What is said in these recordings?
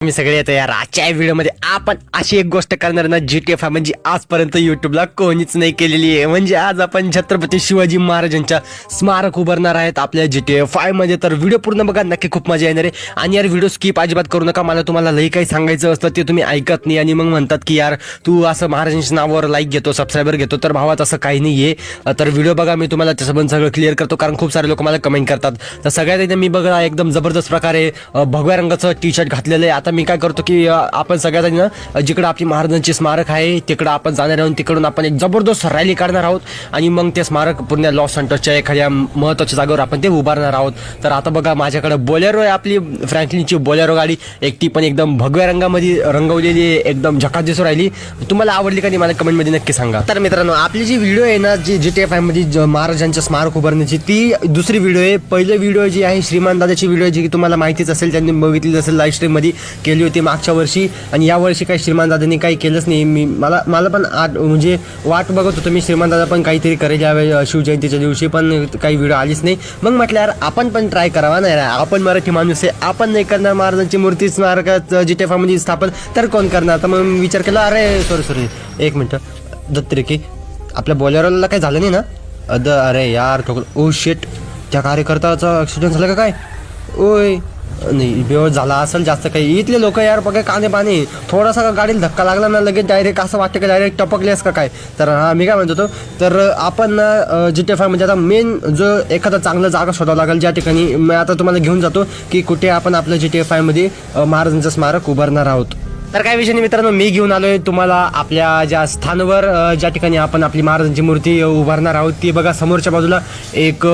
मी सगळे येतो यार. आजच्या व्हिडिओमध्ये आपण अशी एक गोष्ट करणार ना, GTA 5 म्हणजे आजपर्यंत युट्यूबला कोणीच नाही केलेली आहे. म्हणजे आज आपण छत्रपती शिवाजी महाराजांच्या स्मारक उभारणार आहेत आपल्या GTA 5 मध्ये. तर व्हिडिओ पूर्ण बघा, नक्की खूप मजा येणार आहे. आणि यार व्हिडिओ स्किप अजिबात करू नका. मला तुम्हाला लई काही सांगायचं असतं ते तुम्ही ऐकत नाही आणि मग म्हणतात की यार तू असं महाराजांच्या नावावर लाईक घेतो, सबस्क्रायबर घेतो. तर भावात असं काही नाहीये. तर व्हिडिओ बघा, मी तुम्हाला त्यासोबत सगळं क्लिअर करतो, कारण खूप सारे लोक मला कमेंट करतात. तर सगळ्यात एकदा मी बघा एकदम जबरदस्त प्रकारे भगव्या रंगाचं टी शर्ट घातलेलं आहे. आता मी काय करतो की आपण सगळ्यात ना जिकडे आपली महाराजांची स्मारक आहे तिकडं आपण जाणार आहोत. तिकडून आपण एक जबरदस्त रॅली काढणार आहोत आणि मग ते स्मारक पूर्ण लॉस सॅन्टोसच्या एखाद्या महत्त्वाच्या जागेवर आपण ते उभारणार आहोत. तर आता बघा माझ्याकडे बोलेरो आहे, आपली फ्रँकलिनची बोलेरो गाडी. एकटी पण एकदम भगव्या रंगामध्ये रंगवलेली आहे, एकदम झकास दिसून राहिली. तुम्हाला आवडली का नाही मला कमेंटमध्ये नक्की सांगा. तर मित्रांनो, आपली जी व्हिडिओ आहे ना, जी GTA 5 मध्ये महाराजांचं स्मारक उभारण्याची, ती दुसरी व्हिडिओ आहे. पहिली व्हिडिओ जी आहे श्रीमान दादाची व्हिडिओ, जी तुम्हाला माहितीच असेल, त्यांनी बघितली असेल, लाईव्ह स्ट्रीम मध्ये केली होती मागच्या वर्षी. आणि या वर्षी काही श्रीमान दादांनी काही केलंच नाही. मला पण म्हणजे वाट बघत होतो मी, श्रीमान दादा पण काहीतरी करेल यावेळी शिवजयंतीच्या दिवशी, पण काही व्हिडिओ आलीच नाही. मग म्हटलं यार आपण पण ट्राय करावा. नाही, आपण मराठी माणूस आहे, आपण नाही करणार महाराजांची मूर्ती स्मारकात GTA 5 मध्ये स्थापन, तर कोण करणार. तर मग विचार केला, अरे सॉरी एक मिनटं दत्तरे, की आपल्या बोलेरोला काही झालं नाही ना. अरे यार ओ शेट, त्या कार्यकर्त्याचा ॲक्सिडेंट झाला का काय? ओय नाही, बेवड झाला असेल जास्त काही. इथले लोक यार बघा काने पाणी, थोडासा गाडीला धक्का लागला ना लगेच डायरेक्ट असं वाटतं की डायरेक्ट टपकलेस का काय. तर हा मी काय म्हणतो तो, तर आपण GTA 5 म्हणजे आता मेन जो एखादा चांगला जागा शोधावं लागेल, ज्या ठिकाणी मी आता तुम्हाला घेऊन जातो की कुठे आपण आपल्या GTA 5 मध्ये महाराजांचं स्मारक उभारणार आहोत. तर काय विषय नाही मित्रांनो, मी घेऊन आलोय तुम्हाला आपल्या ज्या स्थानावर, ज्या ठिकाणी आपण आपली महाराजांची मूर्ती उभारणार आहोत. ती बघा समोरच्या बाजूला एक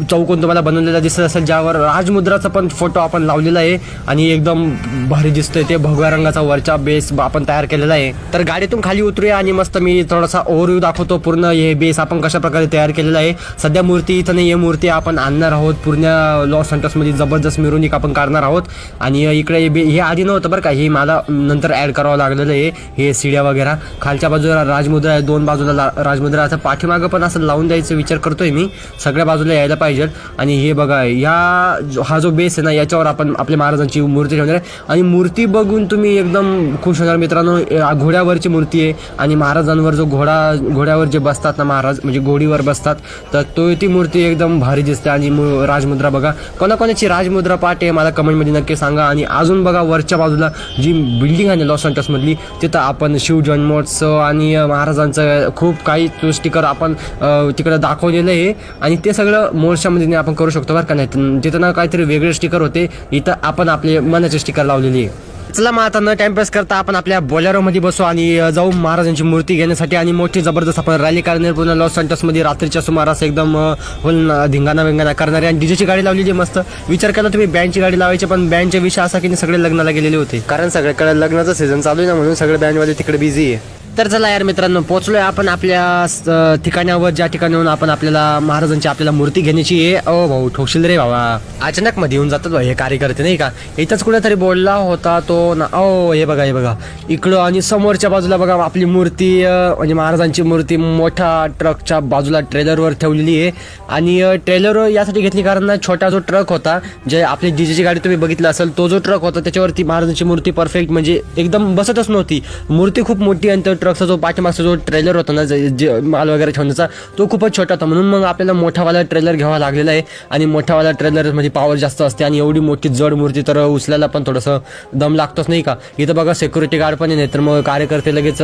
चौकोन तुम्हाला बनवलेला दिसत असेल, ज्यावर राजमुद्राचा पण फोटो आपण लावलेला आहे आणि एकदम भारी दिसतोय. ते भगव्या रंगाचा वरचा बेस आपण तयार केलेला आहे. तर गाडीतून खाली उतरूया आणि मस्त मी थोडासा ओव्हरव्ह्यू दाखवतो पूर्ण हे बेस आपण कशा प्रकारे तयार केलेला आहे. सध्या मूर्ती इथं नाही, हे मूर्ती आपण आणणार आहोत. पूर्ण लॉस सॅन्टोसमध्ये जबरदस्त मिरवणूक आपण काढणार आहोत. आणि इकडे हे आधी नव्हतं बरं का, हे मला नंतर ऍड करावं लागलेलं आहे. हे सिड्या वगैरे, खालच्या बाजूला राजमुद्रा आहे, दोन बाजूला राजमुद्रा. आता पाठीमागं पण असं लावून द्यायचं विचार करतोय मी, सगळ्या बाजूला यायला पाहिजे. आणि हे बघा, हा जो बेस आहे ना, याच्यावर आपण आपल्या महाराजांची मूर्ती ठेवणार आहे. आणि मूर्ती बघून तुम्ही एकदम खुश होणार मित्रांनो. घोड्यावरची मूर्ती आहे आणि महाराजांवर जो घोड्यावर जे बसतात ना महाराज, म्हणजे घोडीवर बसतात, तर ती मूर्ती एकदम भारी दिसते. आणि राजमुद्रा बघा, कोणाकोणाची राजमुद्रा पाठ आहे मला कमेंटमध्ये नक्की सांगा. आणि अजून बघा वरच्या बाजूला जी बिल्डिंग आहे लॉस सॅन्टोस मधली, तिथं आपण शिव जन्मोत्सव आणि महाराजांचं खूप काही स्टिकर आपण तिकडं दाखवलेलं आहे. आणि ते सगळं मोर्चामध्ये आपण करू शकतो बरं का. नाही तिथं ना काहीतरी वेगळे स्टिकर होते, इथं आपण आपले मनाचे स्टिकर लावलेली आहे. चला मग आता न टाइमपास करता आपण आपल्या बोलेरोमध्ये बसू आणि जाऊ महाराजांची मूर्ती घेण्यासाठी. आणि मोठी जबरदस्त आपण रॅली करणार पूर्ण लॉस सॅन्टोसमध्ये रात्रीच्या सुमारास एकदम धिंगाणा विंगाणा करणारे. आणि डीजेची गाडी लावलेली मस्त. विचार केला तुम्ही बँडची गाडी लावायची, पण बँडचा विषय असा की सगळे लग्नाला गेलेले होते, कारण सगळ्याकडे लग्नाचं सीझन चालू आहे ना, म्हणून सगळे बँडवाले तिकडे बिझी आहे. तर चला यार मित्रांनो, पोहोचलोय आपण आपल्या ठिकाणावर, ज्या ठिकाणाहून आपण आपल्याला महाराजांची आपल्याला मूर्ती घेण्याची आहे. ओ भाऊ ठोकशील रे बाबा, अचानक मध्ये येऊन जातात हे कार्यकर्ते नाही का. इथंच कुठेतरी बोलला होता तो ना. हे बघा इकडं. आणि समोरच्या बाजूला बघा आपली मूर्ती, म्हणजे महाराजांची मूर्ती मोठ्या ट्रकच्या बाजूला ट्रेलरवर ठेवलेली आहे. आणि ट्रेलर यासाठी घेतली कारण ना, छोटा जो ट्रक होता, जे आपली डीजेची गाडी तुम्ही बघितला असेल, तो जो ट्रक होता त्याच्यावरती महाराजांची मूर्ती परफेक्ट म्हणजे एकदम बसतच नव्हती. मूर्ती खूप मोठी आणि ट्रकचा जो पाठीमागचा जो ट्रेलर होता ना, जे माल वगैरे ठेवण्याचा, तो खूपच छोटा होता. म्हणून मग आपल्याला मोठावाला ट्रेलर घ्यावा लागलेला आहे. आणि मोठावाला ट्रेलर मध्ये पॉवर जास्त असते आणि एवढी मोठी जड मूर्ती तर उचलायला पण थोडंसं दम लागतोच नाही का. इथं बघा सिक्युरिटी गार्ड पण नाही, तर मग कार्यकर्ते लगेच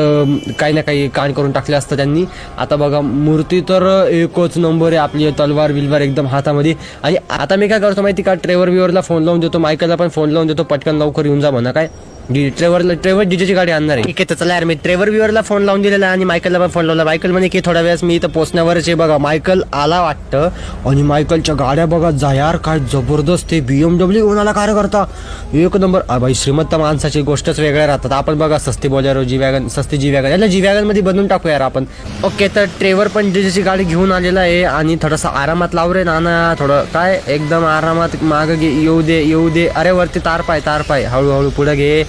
काही ना काही कांड करून टाकले असतं त्यांनी. आता बघा मूर्ती तर एकच नंबर आहे, आपली तलवार बिलवार एकदम हातामध्ये. आणि आता मी काय करतो माहिती का, ट्रेवर बिवरला फोन लावून देतो, मायकलला पण फोन लावून देतो, पटकन लवकर येऊन जा म्हणा. काय ट्रेवर डीजेची गाडी आणणार आहे. ठीक आहे, तर चला यार, मी ट्रेवर व्ह्यूअरला फोन लावून दिलेला आणि मायकलला पण फोन लावला. मायकल म्हणे की थोड्या वेळेस मी इथं पोहोचण्यावरच आहे. बघा मायकल आला वाटतं. आणि मायकलच्या गाड्या बघा जा यार, काय जबरदस्त ते BMW कोणाला कार्य करता एक नंबर. भाई श्रीमंत माणसाची गोष्टच वेगळ्या राहतात. आपण बघा सस्ती बोलेरो, सस्ती जी वॅगन, याला जी वॅगन मध्ये बनवून टाकू यार आपण. ओके, तर ट्रेवर पण डीजेची गाडी घेऊन आलेला आहे. आणि थोडासा आरामात लाव रे नाना, थोडं काय एकदम आरामात मागं येऊ दे. अरे वरती तार पाय, हळूहळू पुढे घे.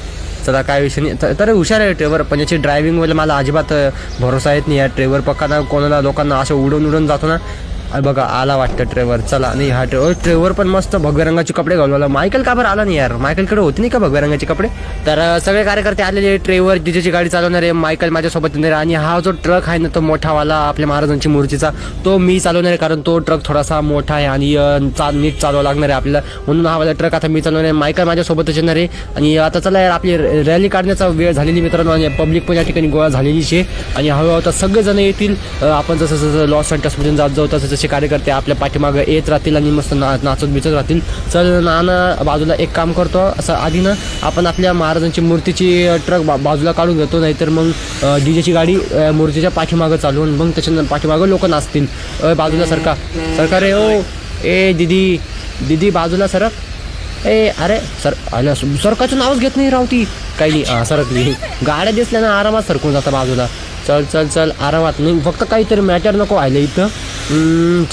चला काय विषय नाही. तर हुशार आहे ट्रेवर, पण याची ड्रायव्हिंगमध्ये मला अजिबात भरोसा येत नाही. या ट्रेवर पक्का ना कोणाला लोकांना असं उडून जातो ना, बघा आला वाटतं ट्रेवर. चला आणि हा ट्रेवर पण मस्त भगव्या रंगाचे कपडे घालवला. मायकल का बरं आला नाही यार? मायकलकडे होते नाही का भगव्या रंगाचे कपडे? तर सगळे कार्यकर्ते आलेले. ट्रेवर डीजेची गाडी चालवणार आहे, मायकल माझ्यासोबत येणार आहे. आणि हा जो ट्रक आहे ना तो मोठावाला आपल्या महाराजांची मूर्तीचा, तो मी चालवणार आहे, कारण तो ट्रक थोडासा मोठा आहे आणि नीट चालवावं लागणार आहे आपल्याला, म्हणून हा वाला ट्रक आता मी चालवणार आहे. मायकल माझ्यासोबतच येणार आहे. आणि आता चला यार, आपली रॅली काढण्याचा वेळ झालेली मित्रांनो, आणि पब्लिक पण या ठिकाणी गोळा झालेलीच आहे. आणि हळूहळू आता सगळेजण येतील. आपण जसं जसं लॉस सेंटर्समधून जात जाऊ तसं जसे कार्यकर्ते आपल्या पाठीमागं येत राहतील आणि मस्त नाचत बिचत राहतील. चल नाना बाजूला एक काम करतो, असं आधी ना आपण आपल्या महाराजांची मूर्तीची ट्रक बाजूला काढून घेतो, नाहीतर मग डीजेची गाडी मूर्तीच्या पाठीमागं चालवून मग त्याच्या पाठीमागं लोक नाचतील. बाजूला सरकार रे. ओ ए दीदी बाजूला सरक. ए अरे सरकारचं नावच घेत नाही रावती. काही नाही सरकली. गाड्या दिसल्या ना आरामात सरकून जाता बाजूला. चल आरामात. नाही फक्त काहीतरी मॅटर नको व्हायला इथं.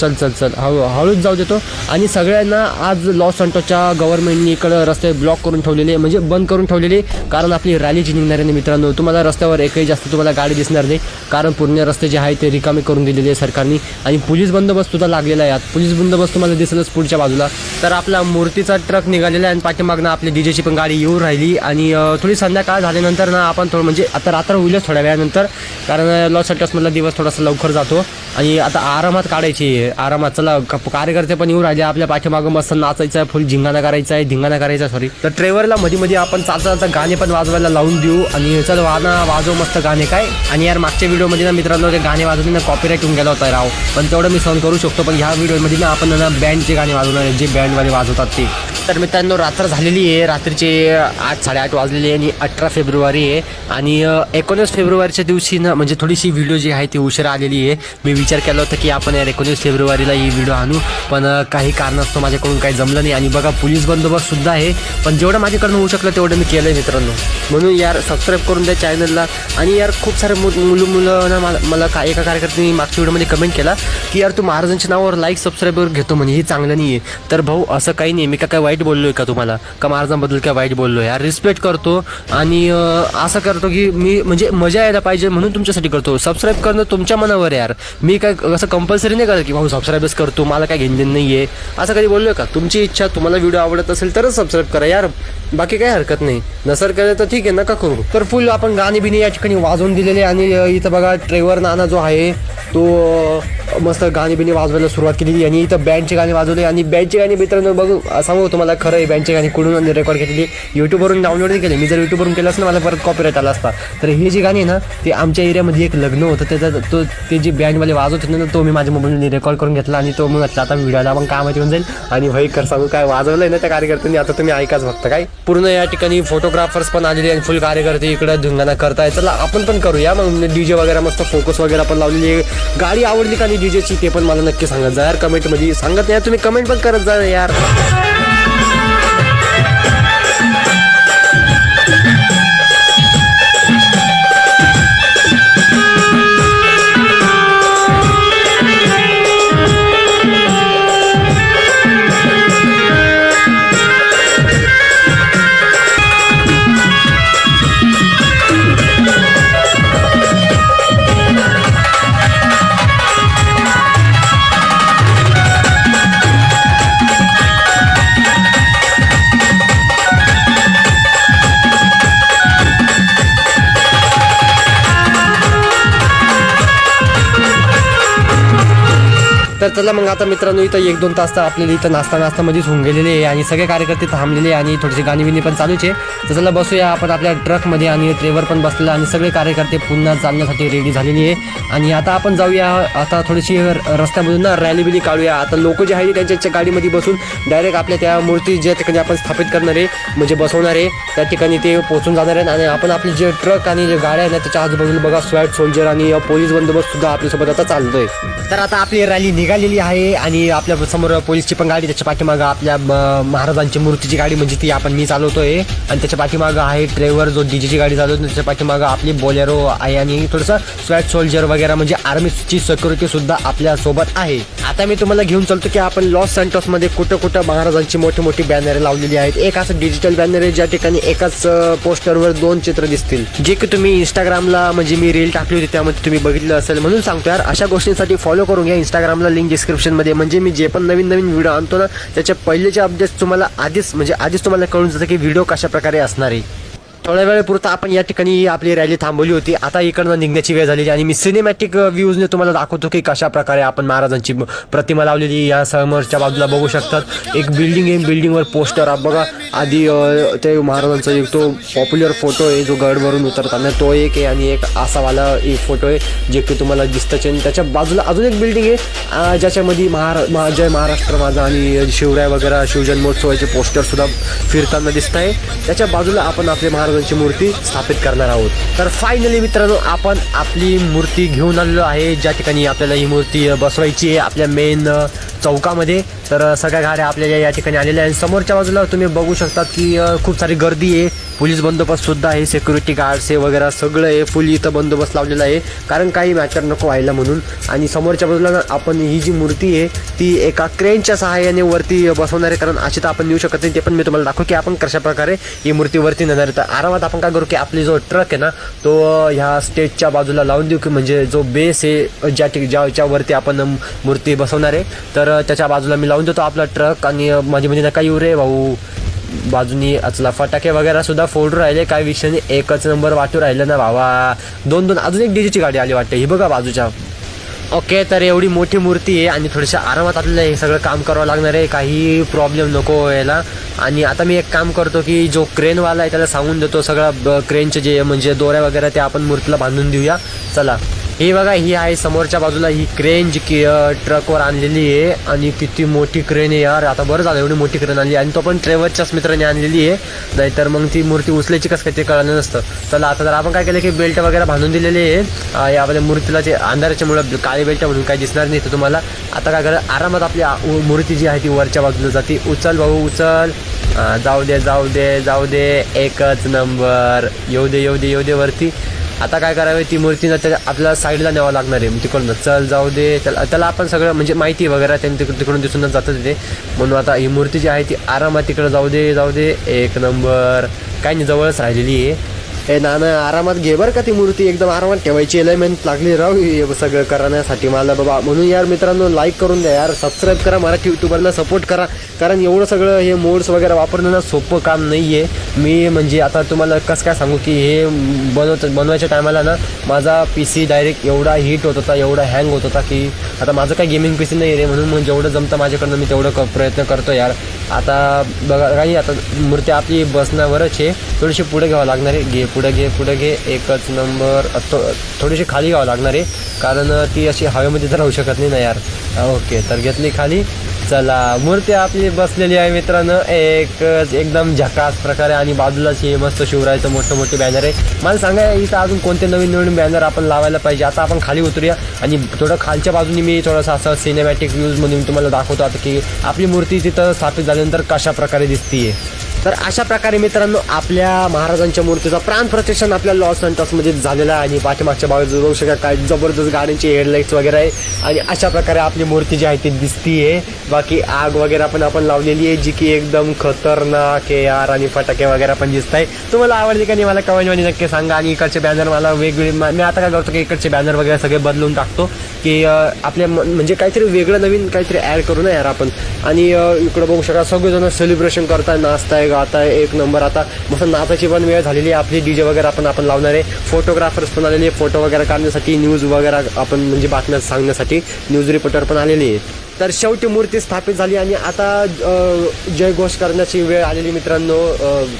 चल हळूच जाऊ देतो. आणि सगळ्यांना आज लॉस सॅन्टोसच्या गव्हर्नमेंटने इकडं रस्ते ब्लॉक करून ठेवलेले, म्हणजे बंद करून ठेवलेले, कारण आपली रॅलीची निघणार आहे मित्रांनो. तुम्हाला रस्त्यावर एकही जास्त तुम्हाला गाडी दिसणार नाही, कारण पूर्ण रस्ते जे आहे ते रिकामे करून दिलेले आहे सरकारने. आणि पोलीस बंदोबस्त सुद्धा लागलेला आहे. पोलीस बंदोबस्त तुम्हाला दिसेलच पुढच्या बाजूला. तर आपला मूर्तीचा ट्रक निघालेला आहे आणि पाठीमागनं आपली डीजेची पण गाडी येऊन राहिली. आणि थोडी संध्याकाळ झाल्यानंतर ना आपण थोडं म्हणजे आता रात्र होईलच थोड्या वेळानंतर, कारण लॉस सॅन्टोसमधला दिवस थोडासा लवकर जातो. आणि आता आरामात काढायची आरामात. चला कार्यकर्ते पण येऊन राहिले. आपल्या पाठीमागं मस्त नाचायचं आहे, फुल धिंगाणा करायचा सॉरी. तर ट्रेवरला मध्ये आपण चालता गाणे पण वाजवायला लावून देऊ. आणि चल वाजव मस्त गाणे काय. आणि यार मागच्या व्हिडिओमध्ये ना मित्रांनो ते गाणे वाजवून ना कॉपीराईट होऊन गेला होता राव, पण तेवढं मी सहन करू शकतो. पण ह्या व्हिडिओमध्ये ना आपण ना बँडचे गाणे वाजवणार, जे बँडवाले वाजवतात ते. तर मित्रांनो रात्र झालेली आहे, रात्रीचे 8-8:30 वाजलेले आणि 18 फेब्रुवारी आहे. आणि 19 फेब्रुवारीच्या दिवशी ना म्हणजे थोडीशी व्हिडिओ जी आहे ती उशिरा आलेली आहे. मी विचार केला होता की आपण यार 19 फेब्रुवारीला ही व्हिडिओ आणू, पण काही कारणास्तव माझ्याकडून काही जमलं नाही. आणि बघा पोलीस बंदोबस्त सुद्धा आहे, पण जेवढं माझ्याकडून होऊ शकलं तेवढं मी केलं आहे मित्रांनो. म्हणून यार सबस्क्राईब करून द्या चॅनलला. आणि यार खूप सारे मुलं ना मला एका कार्यकर्त्यांनी मागच्या व्हिडिओमध्ये कमेंट केला की यार तू महाराजांच्या नावावर लाईक सबस्क्राईबर घेतो म्हणे, हे चांगलं नाही आहे. तर भाऊ असं काही नाही, मी काय वाईट बोललोय का तुम्हाला? का महाराजांबद्दल काय वाईट बोललो? यार रिस्पेक्ट करतो आणि असं करतो की मी म्हणजे मजा यायला पाहिजे म्हणून तुमच्यासाठी करतो. सबस्क्राईब करणं तुमच्या मनावर यार. मी काय असं कंपल्सरी नाही करत की भाऊ सबस्क्राईबच करतो, मला काय घेणं नाही आहे असं कधी बोललोय का? तुमची इच्छा, तुम्हाला व्हिडिओ आवडत असेल तरच सबस्क्राईब करा यार, बाकी काही हरकत नाही. नसर केलं तर ठीक आहे, नका करू. तर फुल आपण गाणी बिणी या ठिकाणी वाजवून दिलेले. आणि इथं बघा ट्रेवर नाना जो आहे तो मस्त गाणी बिणी वाजवायला सुरुवात केलेली. आणि इथं बँडचे गाणी वाजवले. आणि बँडचे गाणी मित्रांनो बघू सांगू तुम्हाला, खरं आहे बँडचे गाणी कुठून रेकॉर्ड केलेली, यूट्यूबवरून डाउनलोड नाही केले. मी जर यूट्यूबवरून केलं असं ना मला परत कॉपीराईट आला असता. तर हे जे गाणी आहे ना ते आमच्या एरियामध्ये एक लग्न होतं, त्याचा ते जे बँडवाले वाजवत होते ना तो मी माझ्या मोबाईलने रेकॉर्ड करून घेतला. आणि तो मग आता व्हिडिओला मग कामात येऊन जाईल. आणि भयंकर सांगू काय वाजवलं आहे ना त्या कार्यकर्त्यांनी, आता तुम्ही ऐकाच फक्त काय. पूर्ण या ठिकाणी फोटोग्राफर्स पण आलेले आणि फुल कार्यकर्ते इकडं धिंगाणा करताय. चला आपण पण करूया मग. डीजे वगैरे मस्त फोकस वगैरे पण लावलेली आहे. गाडी आवडली का नाही डीजेची ते पण मला नक्की सांगत जा यार कमेंटमध्ये. सांगत नाही तुम्ही, कमेंट पण करत जा यार. तर चला मग आता मित्रांनो इथं 1-2 तास तर आपल्याला इथं नाश्ता मध्येच होऊन गेलेले आहे. आणि सगळे कार्यकर्ते थांबलेले आणि थोडीशी गाणी बिणी पण चालूच आहे. तर चला बसूया आपण आपल्या ट्रकमध्ये. आणि ट्रेवर पण बसलेला आणि सगळे कार्यकर्ते पुन्हा चालण्यासाठी रेडी झालेली आहे. आणि आता आपण जाऊया, आता थोडीशी रस्त्यामधून ना रॅली बिली काढूया. आता लोक जे आहे त्यांच्या गाडीमध्ये बसून डायरेक्ट आपल्या त्या मूर्ती ज्या ठिकाणी आपण स्थापित करणार आहे म्हणजे बसवणार आहे त्या ठिकाणी ते पोहोचून जाणार आहेत. आणि आपण आपले जे ट्रक आणि जे गाड्या आहेत ना त्याच्या आजूबाजूला बघा स्वॅट सोल्जर आणि पोलीस बंदोबस्त सुद्धा आपल्यासोबत आता चालतोय. तर आता आपली रॅली निघालेली आहे आणि आपल्या समोर पोलीसची पण गाडी, त्याच्या पाठीमागं आपल्या महाराजांची मूर्तीची गाडी म्हणजे ती मी चालवतोय. आणि त्याच्या पाठीमागं आहे ड्रायव्हर जो डीजेची गाडी चालवतो, त्याच्या पाठीमागं आपली बोलेरो आहे. आणि थोडंसं स्वॅट सोल्जर वगैरे म्हणजे आर्मीची सिक्युरिटी सुद्धा आपल्या सोबत आहे. आता मी तुम्हाला घेऊन चालतो की आपण लॉस सॅन्टोसमध्ये कुठं महाराजांची मोठी बॅनर लावलेली आहेत. एक असं डिजिटल बॅनर आहे ज्या ठिकाणी एकाच पोस्टरवर 2 चित्र दिसतील, जे की तुम्ही इंस्टाग्रामला म्हणजे मी रील टाकली होती त्यामध्ये तुम्ही बघितलं असेल. म्हणून सांगतो यार, अशा गोष्टींसाठी फॉलो करून घ्या. इंस्टाग्रामला लिंक डिस्क्रिप्शनमध्ये. म्हणजे मी जे पण नवीन व्हिडिओ आणतो ना त्याच्या पहिलेचे अपडेट्स तुम्हाला आधीच तुम्हाला कळून जातं की व्हिडिओ कशा प्रकारे असणार आहे. थोड्या वेळेपुरता आपण या ठिकाणी आपली रॅली थांबवली होती. आता इकडनं निघण्याची वेळ झालेली आणि मी सिनेमॅटिक व्ह्यूजने तुम्हाला दाखवतो की कशा प्रकारे आपण महाराजांची प्रतिमा लावलेली. या समोरच्या बाजूला बघू शकतात एक बिल्डिंग आहे, बिल्डिंगवर पोस्टर बघा. आधी ते महाराजांचा एक तो पॉप्युलर फोटो आहे जो गडवरून उतरताना तो एक आहे आणि एक असावाला एक फोटो आहे जे की तुम्हाला दिसतंच. आणि त्याच्या बाजूला अजून एक बिल्डिंग आहे ज्याच्यामध्ये जय महाराष्ट्र माझा आणि शिवराय वगैरे शिवजन्मोत्सवाचे पोस्टरसुद्धा फिरताना दिसत आहे. त्याच्या बाजूला आपण आपले महाराजांची मूर्ती स्थापित करणार आहोत. तर फायनली मित्रांनो आपण आपली मूर्ती घेऊन आलेलो आहे ज्या ठिकाणी आपल्याला ही मूर्ती बसवायची आहे आपल्या मेन चौकामध्ये. तर सगळ्या गाड्या आपल्याला या ठिकाणी आलेल्या आहे. समोरच्या बाजूला तुम्ही बघू शकता की खूप सारी गर्दी आहे. पोलीस बंदोबस्त सुद्धा आहे, सिक्युरिटी गार्ड्स आहे वगैरे सगळं आहे. फुल इथं बंदोबस्त लावलेला आहे कारण काही मॅटर नको व्हायला म्हणून. आणि समोरच्या बाजूला ना आपण ही जी मूर्ती आहे ती एका क्रेनच्या सहाय्याने वरती बसवणार आहे कारण अशी तर आपण नेऊ शकत नाही. ते पण मी तुम्हाला दाखवू की आपण कशा प्रकारे ही मूर्ती वरती नेणार आहे. तर आरामात आपण काय करू की आपली जो ट्रक आहे ना तो ह्या स्टेजच्या बाजूला लावून देऊ की म्हणजे जो बेस आहे ज्याच्यावरती आपण मूर्ती बसवणार आहे तर त्याच्या बाजूला मी लावून देतो आपला ट्रक. आणि माझी म्हणजे नका येऊ रे भाऊ बाजूनी अचला फटाके वगैरे सुद्धा फोडू राहिले. काही विषय नाही, एकच नंबर वाटू राहिलं ना भावा. दोन अजून एक डीजेची गाडी आली वाटते ही बघा बाजूच्या. ओके तर एवढी मोठी मूर्ती आहे आणि थोडंसं आरामात आपल्याला हे सगळं काम करावं लागणार आहे, काही प्रॉब्लेम नको व्हायला. आणि आता मी एक काम करतो की जो क्रेनवाला आहे त्याला सांगून देतो सगळं क्रेनचे जे म्हणजे दोऱ्या वगैरे ते आपण मूर्तीला बांधून देऊया. चला ही बघा ही आहे समोरच्या बाजूला ही क्रेन जी की ट्रकवर आणलेली आहे आणि किती मोठी क्रेन आहे यार. आता बरं झालं एवढी मोठी क्रेन आणली आणि तो पण ट्रेव्हरच्याच मित्राने आणलेली आहे, नाहीतर मग ती मूर्ती उचलायची कसं काय ते कळलं नसतं. चला आता जर आपण काय केलं की बेल्ट वगैरे बांधून दिलेले आहे या आपल्या मूर्तीला. ते अंधाराच्यामुळं काळी बेल्ट म्हणून काही दिसणार नाही तर तुम्हाला. आता काय करा आरामात आपली मूर्ती जी आहे ती वरच्या बाजूला जाते. उचल भाऊ उचल, जाऊ दे एकच नंबर, येऊ दे वरती. आता काय करावे ती मूर्ती ना त्याच्या आपल्याला साईडला न्यावं लागणार आहे तिकडून. चल जाऊ दे त्याला आपण सगळं म्हणजे माहिती वगैरे त्यांनी तिकडून दिसूनच जातं तिथे. म्हणून आता ही मूर्ती जी आहे ती आरामात तिकडं जाऊ दे एक नंबर. काय नाही जवळच राहिलेली आहे. हे नाना आरामात घे बरं का ती मूर्ती, एकदम आरामात ठेवायची. लय मेहनत लागली राव हे सगळं करण्यासाठी मला बाबा. म्हणून यार मित्रांनो लाईक करून द्या यार, सबस्क्राईब करा, मराठी यूट्यूबरला सपोर्ट करा. कारण एवढं सगळं हे मोड्स वगैरे वापरणं ना सोपं काम नाही आहे. मी म्हणजे आता तुम्हाला कसं काय सांगू की हे बनवायच्या टायमाला ना माझा PC डायरेक्ट एवढा हीट होत होता, एवढा हँग होत होता की आता माझं काही गेमिंग PC नाही रे. म्हणून मग जेवढं जमतं माझ्याकडनं मी तेवढं प्रयत्न करतो यार. आता बघा काही आता मूर्ती आपली बसण्यावरच आहे, थोडीशी पुढे घ्यावं लागणार आहे. पुढे घे एकच नंबर. थोडीशी खाली घ्यावं लागणार आहे कारण ती अशी हवेमध्ये तर राहू शकत नाही ना यार. ओके तर घेतली खाली. चला मूर्ती आपली बसलेली आहे मित्रांनो एकदम झकास प्रकारे. आणि बाजूलाच हे मस्त शिवरायचं मोठे बॅनर आहे. मला सांगा इथं अजून कोणते नवीन बॅनर आपण लावायला पाहिजे. आता आपण खाली उतरूया आणि थोडं खालच्या बाजूनी मी थोडंसं असं सिनेमॅटिक व्ह्यूजमध्ये तुम्हाला दाखवतो आता की आपली मूर्ती तिथं स्थापित झाल्यानंतर कशा प्रकारे दिसतीये. तर अशा प्रकारे मित्रांनो आपल्या महाराजांच्या मूर्तीचा प्राण प्रतिष्ठान आपल्या लॉस सँटोसमध्ये झालेला आहे. आणि पाठीमागच्या बाजूला बघू शकता काय जबरदस्त गाड्यांचे हेडलाईट्स वगैरे आहे. आणि अशा प्रकारे आपली मूर्ती जी आहे ती दिसतीये. बाकी आग वगैरे पण आपण लावलेली आहे जी की एकदम खतरनाक आहे यार. आणि फटाके वगैरे पण दिसत आहे. तुम्हाला आवडली का नाही मला कमेंटमध्ये नक्की सांगा. आणि इकडचे बॅनर मला वेगवेगळे मी आता काय करतो की इकडचे बॅनर वगैरे सगळे बदलून टाकतो की आपल्या म्हणजे काहीतरी वेगळं नवीन काहीतरी ॲड करू ना यार आपण. आणि इकडं बघू शकता सगळेजण सेलिब्रेशन करताय, नाचताय, गाताय एक नंबर. आता मस्त नाचाची पण वेळ झालेली आहे आपली. DJ वगैरे आपण लावणार आहे. फोटोग्राफर्स पण आलेले, फोटो वगैरे काढण्यासाठी, न्यूज वगैरे आपण म्हणजे बातम्या सांगण्यासाठी न्यूज रिपोर्टर पण आलेले आहेत. तर शेवटी मूर्ती स्थापित झाली आणि आता जय घोष करण्याची वेळ आलेली मित्रांनो.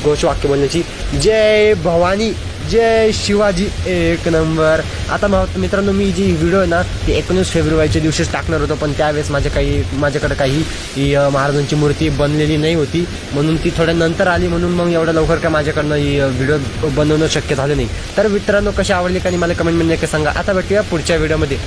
घोषवाक्य बोलण्याची जय भवानी जय शिवाजी एक नंबर. आता मित्रांनो मी जी व्हिडिओ आहे ना ती 19 फेब्रुवारीच्या दिवशीच टाकणार होतो, पण त्यावेळेस माझ्याकडे काही महाराजांची मूर्ती बनलेली नाही होती म्हणून ती थोड्या नंतर आली. म्हणून मग एवढ्या लवकर काय माझ्याकडनं ही व्हिडिओ बनवणं शक्य झालं नाही. तर मित्रांनो कशी आवडली का नाही मला कमेंटमध्ये नक्की सांगा. आता भेटूया पुढच्या व्हिडिओमध्ये.